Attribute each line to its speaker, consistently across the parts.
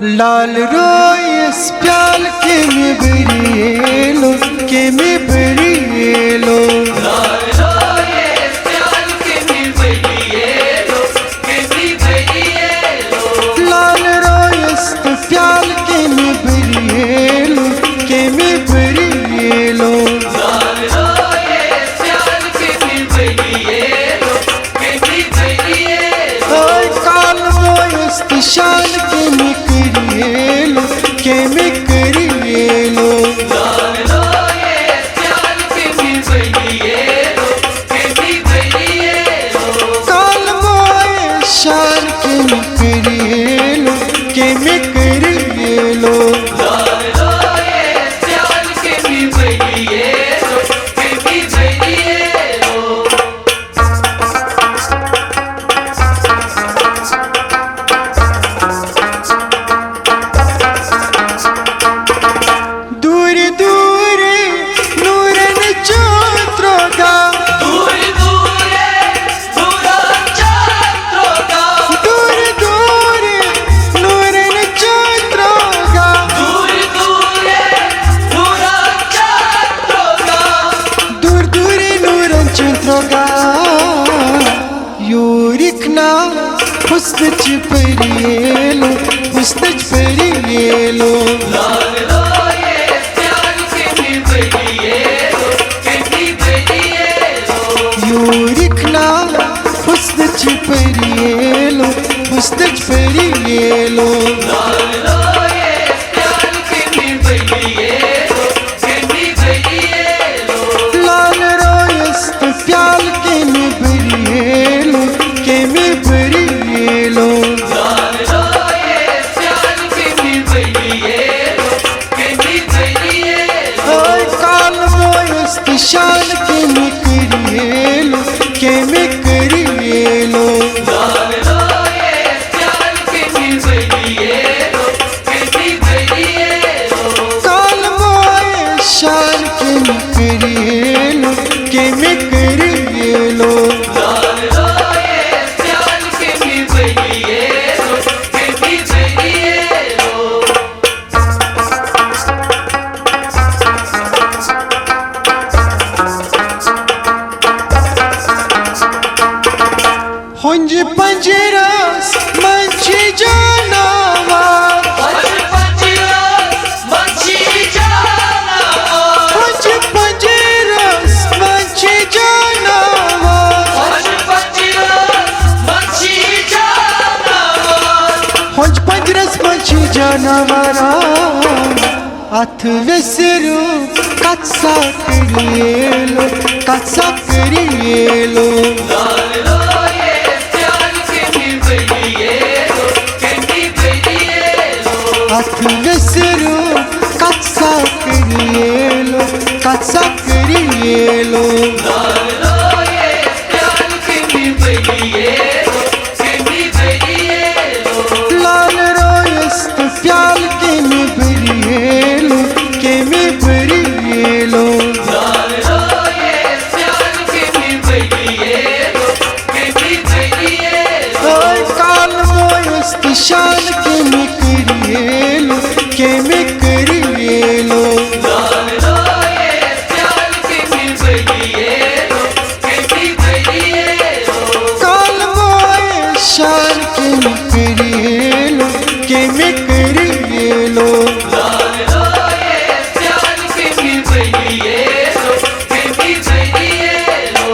Speaker 1: लाल Royce प्याल के में बरिएलो के में बरिएलो
Speaker 2: लाल रोयस प्याल के में बरिएलो के में बरिएलो
Speaker 1: लाल रोयस प्याल के में बरिएलो के में बरिएलो
Speaker 2: लाल रोयस प्याल के में बरिएलो के में बरिएलो
Speaker 1: ओए काल रोयस शान के में करिएलो के में करिएलो
Speaker 2: लाल रोयस प्याल के में बरिएलो के में बरिएलो
Speaker 1: काल रोयस शान के में करिएलो के में करिएलो
Speaker 2: लाल रोयस प्याल के में बरिएलो के में बरिएलो
Speaker 1: दूर दूर नूरन चोत्रोगा
Speaker 2: दूर दूर दूरा चंद्रोगा
Speaker 1: दूर दूर नूरन चोत्रोगा
Speaker 2: दूर दूर दूरा चंद्रोगा
Speaker 1: दूर दूर नूरन चोत्रोगा यूरिकना हुस्न परिएलो हुस्न परिएलो
Speaker 2: लाल रोयस प्याल के में बरिएलो के में बरिएलो
Speaker 1: यूरिकना हुस्न परिएलो हुस्न परिएलो
Speaker 2: लाल रोयस प्याल के में बरिएलो के में बरिएलो
Speaker 1: लाल रोयस प्याल के में बरिएलो के में बरिएलो
Speaker 2: लाल रोयस प्याल के में बरिएलो के में बरिएलो
Speaker 1: ओए काल रोयस शान के में करिएलो के में करिएलो
Speaker 2: लाल रोयस प्याल के में बरिएलो के में बरिएलो
Speaker 1: काल रोयस शान के में करिएलो के में करिएलो
Speaker 2: लाल रोयस प्याल के में बरिएलो के में बरिएलो
Speaker 1: हुंज पंजरस मंची जानवर
Speaker 2: हज पंजरस मंची जानवर
Speaker 1: हुंज पंजरस मंची जानवर
Speaker 2: हज पंजरस मंची जानवर
Speaker 1: हुंज पंजरस मंची जानवर अथ विसरू कत्सा करिएलो कत्सा करिएलो
Speaker 2: लाल रोयस प्याल के में बरिएलो के में बरिएलो
Speaker 1: अथ विसरू कत्सा करिएलो कत्सा करिएलो
Speaker 2: लाल रोयस प्याल के में बरिएलो के में बरिएलो
Speaker 1: लाल रोयस प्याल के में बरिएलो के में बरिएलो
Speaker 2: लाल रोयस प्याल के में बरिएलो के में बरिएलो
Speaker 1: ओए काल रोयस शान के में करिएलो के में करिएलो
Speaker 2: लाल रोयस प्याल के में बरिएलो के में बरिएलो
Speaker 1: काल रोयस शान के में करिएलो के में करिएलो
Speaker 2: लाल रोयस प्याल के में बरिएलो के में बरिएलो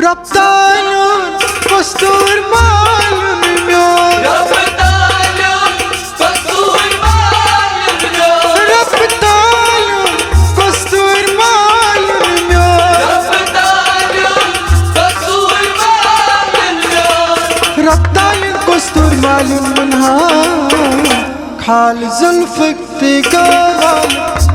Speaker 1: रफ्तानुन कस्तूर मालूम म्योर
Speaker 2: रफ्तानुन कस्तूर मालूम म्योर
Speaker 1: रफ्तानुन कस्तूर मालूम म्योर
Speaker 2: रफ्तानुन कस्तूर मालूम म्योर
Speaker 1: रफ्तानुन कस्तूर मालूम मुन्हा खाल जुल्फक ते गाल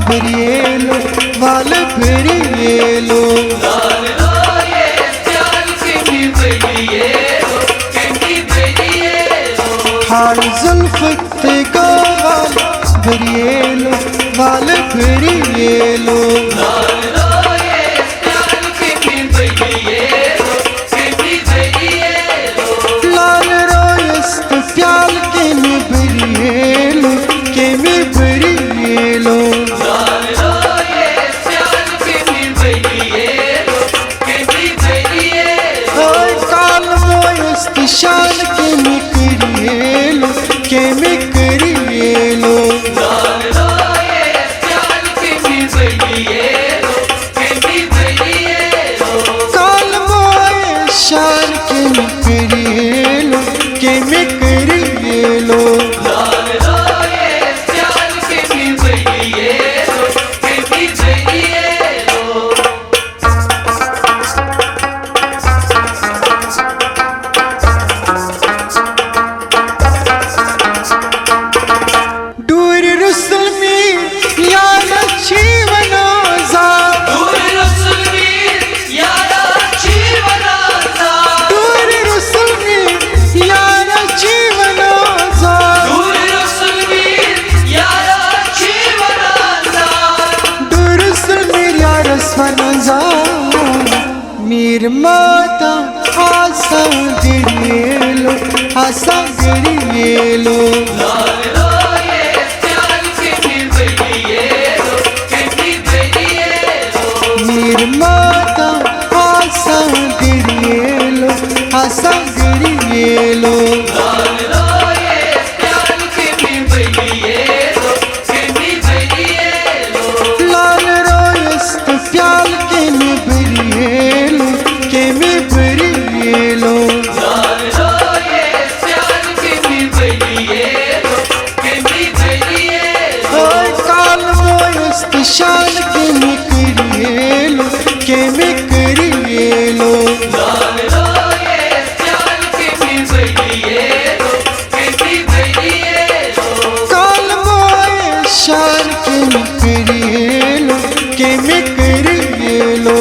Speaker 1: बरिएलो वाल बरिएलो
Speaker 2: लाल रोयस प्याल के में बरिएलो के में बरिएलो
Speaker 1: खाल जुल्फक ते गाल बरिएलो वाल बरिएलो
Speaker 2: लाल
Speaker 1: निर्माता आशा गिरिएलो आशा गिरिएलो निर्माता आशा गिरिएलो आशा गिरिएलो लाल रोयस्त प्याल के में बरिएलो के में बरिएलो काल मोयस्त शान के में करिएलो के में करिएलो काल मोय शान के में करिएलो के में करिएलो